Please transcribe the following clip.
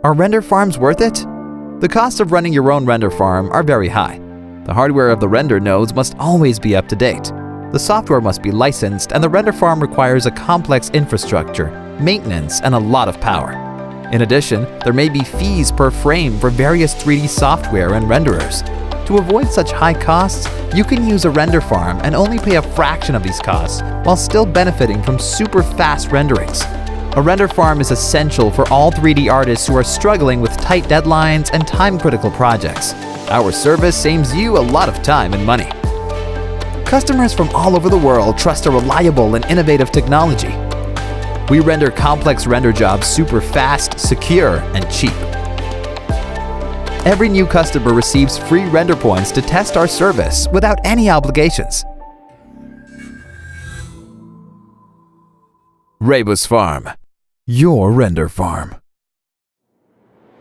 Are render farms worth it? The costs of running your own render farm are very high. The hardware of the render nodes must always be up to date. The software must be licensed, and the render farm requires a complex infrastructure, maintenance, and a lot of power. In addition, there may be fees per frame for various 3D software and renderers. To avoid such high costs, you can use a render farm and only pay a fraction of these costs while still benefiting from super fast renderings. A render farm is essential for all 3D artists who are struggling with tight deadlines and time-critical projects. Our service saves you a lot of time and money. Customers from all over the world trust a reliable and innovative technology. We render complex render jobs super fast, secure, and cheap. Every new customer receives free render points to test our service without any obligations. RebusFarm, your render farm.